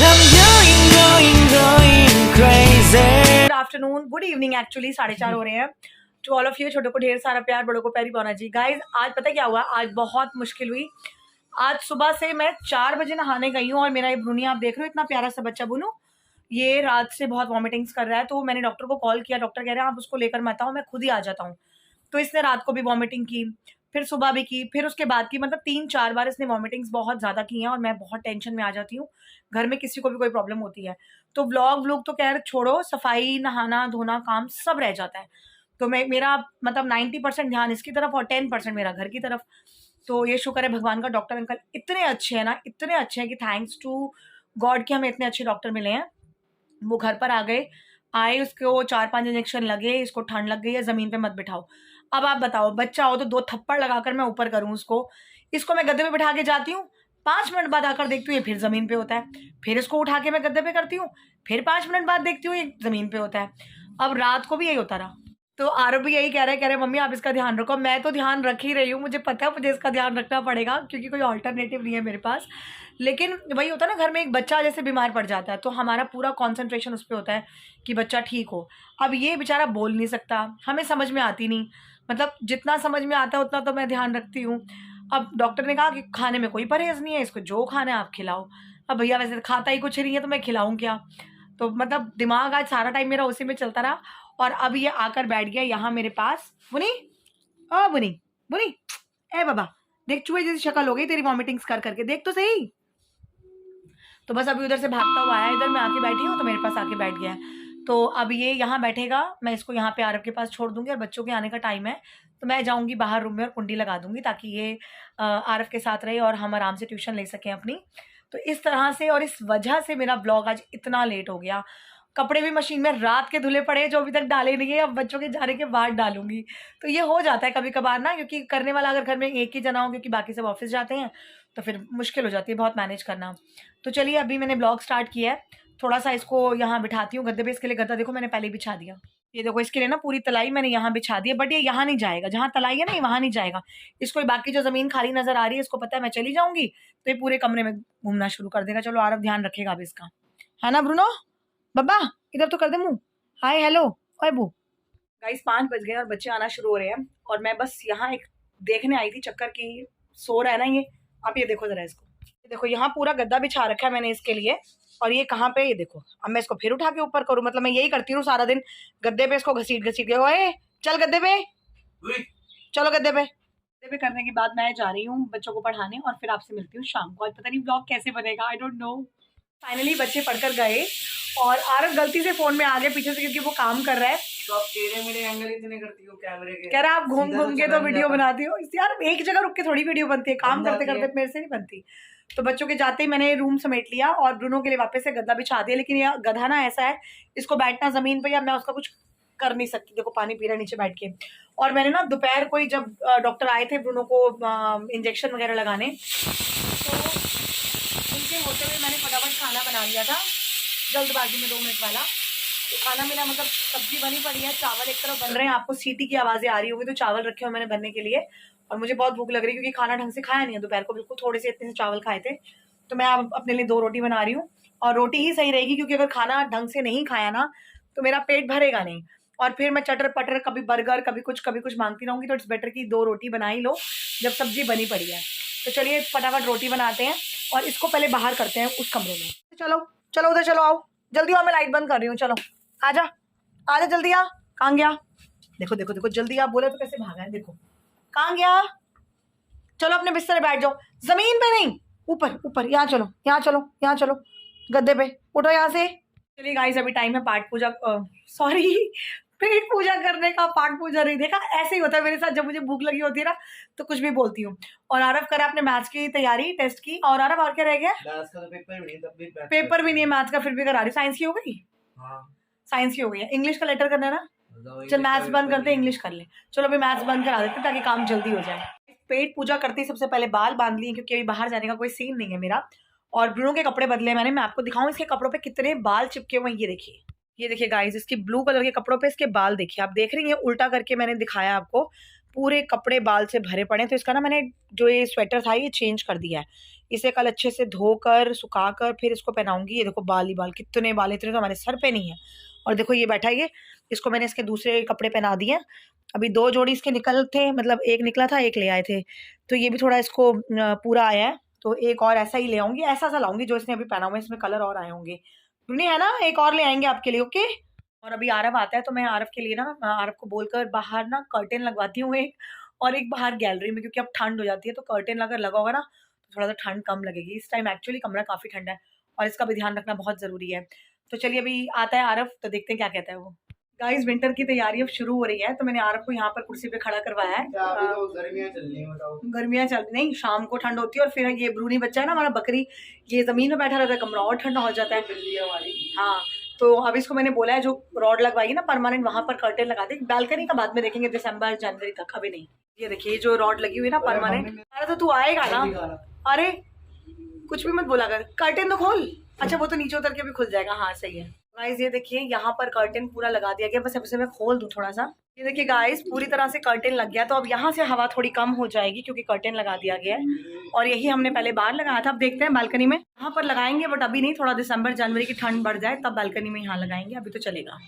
Good afternoon, good evening actually 4:30 हो रहे हैं। टू ऑल ऑफ यू, छोटों को ढेर सारा प्यार, बड़ों को प्यारी पाना जी। गाइज आज पता क्या हुआ, आज बहुत मुश्किल हुई। आज सुबह से मैं 4 बजे नहाने गई हूँ और मेरा ये ब्रूनी आप देख रहे हो, इतना प्यारा सा बच्चा बुनू, ये रात से बहुत वॉमिटिंग्स कर रहा है। तो मैंने डॉक्टर को कॉल किया, डॉक्टर कह रहे हैं आप उसको लेकर मत आओ, मैं खुद ही आ जाता हूँ। तो इसने रात को भी वॉमिटिंग की, फिर सुबह भी की, फिर उसके बाद की, मतलब 3-4 बार इसने वॉमिटिंग्स बहुत ज़्यादा की हैं और मैं बहुत टेंशन में आ जाती हूँ। घर में किसी को भी कोई प्रॉब्लम होती है तो व्लॉग तो खैर छोड़ो, सफाई, नहाना धोना काम सब रह जाता है। तो मेरा मतलब 90% ध्यान इसकी तरफ और 10% मेरा घर की तरफ। तो ये शुक्र है भगवान का, डॉक्टर अंकल इतने अच्छे हैं ना, इतने अच्छे हैं कि थैंक्स टू गॉड कि हमें इतने अच्छे डॉक्टर मिले हैं। वो घर पर आ गए, आए, उसको 4-5 इंजेक्शन लगे, इसको ठंड लग गई है, ज़मीन पे मत बिठाओ। अब आप बताओ, बच्चा हो तो 2 थप्पड़ लगाकर मैं ऊपर करूँ उसको। इसको मैं गद्दे पे बिठा के जाती हूँ, 5 मिनट बाद आकर देखती हूँ ये फिर ज़मीन पे होता है। फिर इसको उठा के मैं गद्दे पे करती हूँ, फिर 5 मिनट बाद देखती हूँ ये ज़मीन पे होता है। अब रात को भी यही होता रहा। तो आरव भी यही कह रहे मम्मी आप इसका ध्यान रखो। मैं तो ध्यान रख ही रही हूँ, मुझे पता है मुझे इसका ध्यान रखना पड़ेगा क्योंकि कोई ऑल्टरनेटिव नहीं है मेरे पास। लेकिन वही होता है ना, घर में एक बच्चा जैसे बीमार पड़ जाता है तो हमारा पूरा कॉन्सेंट्रेशन उस पर होता है कि बच्चा ठीक हो। अब ये बेचारा बोल नहीं सकता, हमें समझ में आती नहीं, मतलब जितना समझ में आता है उतना तो मैं ध्यान रखती हूँ। अब डॉक्टर ने कहा कि खाने में कोई परहेज़ नहीं है, इसको जो खाना है आप खिलाओ। अब भैया वैसे तो खाता ही कुछ नहीं है तो मैं खिलाऊँ क्या? तो मतलब दिमाग आज सारा टाइम मेरा उसी में चलता रहा। और अब ये आकर बैठ गया यहाँ मेरे पास। बुनी, ओ बुनी, बुनी, ए बाबा, देख चूहे जैसी शक्ल हो गई तेरी वॉमिटिंग्स कर करके, देख तो सही। तो बस अभी उधर से भागता हुआ आया, इधर मैं आके बैठी हूँ तो मेरे पास आके बैठ गया है। तो अब ये यहाँ बैठेगा, मैं इसको यहाँ पे आरव के पास छोड़ दूंगी और बच्चों के आने का टाइम है तो मैं जाऊंगी बाहर रूम में और कुंडी लगा दूंगी ताकि ये आरव के साथ रहे और हम आराम से ट्यूशन ले सकें अपनी। तो इस तरह से और इस वजह से मेरा ब्लॉग आज इतना लेट हो गया। कपड़े भी मशीन में रात के धुले पड़े जो अभी तक डाले नहीं है, अब बच्चों के जाने के बाद डालूंगी। तो ये हो जाता है कभी कभार ना, क्योंकि करने वाला अगर घर में एक ही जना हो क्योंकि बाकी सब ऑफिस जाते हैं तो फिर मुश्किल हो जाती है बहुत मैनेज करना। तो चलिए अभी मैंने ब्लॉग स्टार्ट किया है, थोड़ा सा इसको यहाँ बिठाती हूँ गद्दे पे। इसके लिए गद्दा देखो मैंने पहले ही बिछा दिया, ये देखो इसके लिए ना पूरी तलाई मैंने यहाँ बिछा दी है, बट ये यहाँ नहीं जाएगा, जहाँ तलाई है ना ये वहाँ नहीं जाएगा। इसको बाकी जो जमीन खाली नजर आ रही है इसको पता है मैं चली जाऊंगी तो ये पूरे कमरे में घूमना शुरू कर देगा। चलो आरव ध्यान रखेगा अब इसका, है ना ब्रूनो? बब्बा इधर तो कर दे मुंह, हाय हेलो ओए बू। गाइस 5 बज गए और बच्चे आना शुरू हो रहे हैं और मैं बस यहाँ एक देखने आई थी चक्कर की सो रहा है ना ये। आप ये देखो जरा इसको, ये देखो यहाँ पूरा गद्दा बिछा रखा है मैंने इसके लिए और ये कहाँ पे, ये देखो। अब मैं इसको फिर उठा के ऊपर करूँ, मतलब मैं यही करती हूँ सारा दिन, गद्दे पे इसको घसीट घसीट के। ओए चल गद्दे पे, चलो गद्दे पे। गद्दे पे करने के बाद मैं जा रही हूँ बच्चों को पढ़ाने और फिर आपसे मिलती हूँ शाम को। आज पता नहीं ब्लॉग कैसे बनेगा, आई डोंट नो। फाइनली बच्चे पढ़कर गए और आरव गलती से फोन में आ गए पीछे से क्योंकि वो काम कर रहा है। तो आप टेढ़े मेढ़े एंगल इतने करती हो कैमरे के, कह रहा है आप घूम घूम के तो वीडियो बनाती हो यार, एक जगह रुक के थोड़ी वीडियो बनती है, काम करते करते मेरे से नहीं बनती। तो बच्चों के जाते ही मैंने रूम समेट लिया और ब्रूनो के लिए वापस से गद्दा बिछा दिया। लेकिन ये गधा ना ऐसा है, इसको बैठना जमीन पे या मैं उसका कुछ कर नहीं सकती। देखो पानी पी रहा है नीचे बैठ के। और मैंने ना दोपहर को ही जब डॉक्टर आए थे ब्रूनो को इंजेक्शन वगैरह लगाने, तो उनके होते हुए मैंने फटाफट खाना बना लिया था जल्दबाजी में 2 मिनट वाला। तो खाना मेरा मतलब सब्जी बनी पड़ी है, चावल एक तरफ बन रहे हैं, आपको सीटी की आवाज़ें आ रही होंगी तो चावल रखे हुए मैंने बनने के लिए। और मुझे बहुत भूख लग रही है क्योंकि खाना ढंग से खाया नहीं है दोपहर को, बिल्कुल थोड़े से इतने से चावल खाए थे। तो मैं अब अपने लिए 2 रोटी बना रही हूँ और रोटी ही सही रहेगी क्योंकि अगर खाना ढंग से नहीं खाया ना तो मेरा पेट भरेगा नहीं और फिर मैं चटर पटर कभी बर्गर कभी कुछ मांगती रहूँगी। तो इट्स बेटर कि 2 रोटी बना ही लो जब सब्जी बनी पड़ी है। तो चलिए फटाफट रोटी बनाते हैं और इसको पहले बाहर करते हैं उस कमरे में। चलो चलो उधर चलो, आओ जल्दी आओ, मैं लाइट बंद कर रही हूँ। चलो आजा आजा जल्दी आ। कहाँ गया? देखो देखो देखो जल्दी आ, बोले तो कैसे भागा है, देखो कहाँ गया। चलो अपने बिस्तर पे बैठ जाओ, जमीन पे नहीं, ऊपर ऊपर, यहाँ चलो यहाँ चलो यहाँ चलो, गद्दे पे उठो यहाँ से। चलिए गाइस अभी टाइम है पाठ पूजा, सॉरी पेट पूजा करने का, पाठ पूजा नहीं। देखा ऐसे ही होता है मेरे साथ, जब मुझे भूख लगी होती है ना तो कुछ भी बोलती हूँ। और आरव करा अपने मैथ्स की तैयारी टेस्ट की। और आरव और क्या रह गया? मैथ्स का तो पेपर भी नहीं, तब भी पेपर भी नहीं है मैथ्स का, फिर भी करा रही। साइंस की हो गई? हाँ साइंस की हो गई है। इंग्लिश का लेटर करना है ना, चल मैथ्स बंद करते इंग्लिश कर ले। चलो अभी मैथ्स बंद करा देते ताकि काम जल्दी हो जाए। पेट पूजा करते ही सबसे पहले बाल बांध लिए क्योंकि अभी बाहर जाने का कोई सीन नहीं है मेरा। और ब्रूनो के कपड़े बदले मैंने, मैं आपको दिखाऊं इसके कपड़ों पे कितने बाल चिपके हुए हैं। ये देखिए गाइस, इसकी ब्लू कलर के कपड़ों पे इसके बाल देखिए, आप देख रही हैं, उल्टा करके मैंने दिखाया आपको पूरे कपड़े बाल से भरे पड़े हैं। तो इसका ना मैंने जो ये स्वेटर था ये चेंज कर दिया है। इसे कल अच्छे से धोकर सुखाकर फिर इसको पहनाऊंगी। ये देखो बाल ही बाल, कितने बाल, इतने तो हमारे सर पे नहीं है। और देखो ये बैठा है ये, इसको मैंने इसके दूसरे कपड़े पहना दिए। अभी 2 जोड़ी इसके निकल थे, मतलब एक निकला था, एक ले आए थे, तो ये भी थोड़ा इसको पूरा आया है। तो एक और ऐसा ही ले आऊंगी, ऐसा सा लाऊंगी जो इसने अभी पहना हुआ है, इसमें कलर और आए होंगे नहीं है ना, एक और ले आएंगे आपके लिए। ओके। और अभी आरव आता है तो मैं आरव के लिए ना, आरव को बोलकर बाहर ना कर्टेन लगवाती हूँ एक, और एक बाहर गैलरी में, क्योंकि अब ठंड हो जाती है तो कर्टेन अगर लगा होगा ना तो थोड़ा सा ठंड कम लगेगी। इस टाइम एक्चुअली कमरा काफ़ी ठंडा है और इसका भी ध्यान रखना बहुत ज़रूरी है। तो चलिए अभी आता है आरव, तो देखते हैं क्या कहता है वो। गाइस विंटर की तैयारी अब शुरू हो रही है, तो मैंने आरव को यहाँ पर कुर्सी पे खड़ा करवाया है। अभी तो गर्मियां चल रही हैं, बताओ। गर्मियाँ चल नहीं, शाम को ठंड होती है, और फिर ये ब्रूनी बच्चा है ना हमारा बकरी, ये ज़मीन में बैठा रहता है, कमरा और ठंडा हो जाता है। बिल्ली है हमारी। हाँ, तो अब इसको मैंने बोला है जो रॉड लगवाई ना परमानेंट, वहां पर कर्टेन लगा दे। बालकनी का बाद में देखेंगे, दिसंबर जनवरी तक, अभी नहीं। ये देखिए जो रॉड लगी हुई है ना परमानेंट। अरे तो तू आएगा ना, अरे कुछ भी मत बोला कर, कर्टेन तो खोल। अच्छा वो तो नीचे उतर के भी खुल जाएगा, हाँ सही है। गाइस ये देखिए यहाँ पर कर्टेन पूरा लगा दिया गया, बस अब इसे मैं खोल दूं थोड़ा सा। ये देखिए गाइस पूरी तरह से कर्टेन लग गया, तो अब यहाँ से हवा थोड़ी कम हो जाएगी क्योंकि कर्टेन लगा दिया गया है। और यही हमने पहले बाहर लगाया था, अब देखते हैं बालकनी में यहाँ पर लगाएंगे, बट अभी नहीं, थोड़ा दिसंबर जनवरी की ठंड बढ़ जाए तब बालकनी में यहाँ लगाएंगे, अभी तो चलेगा।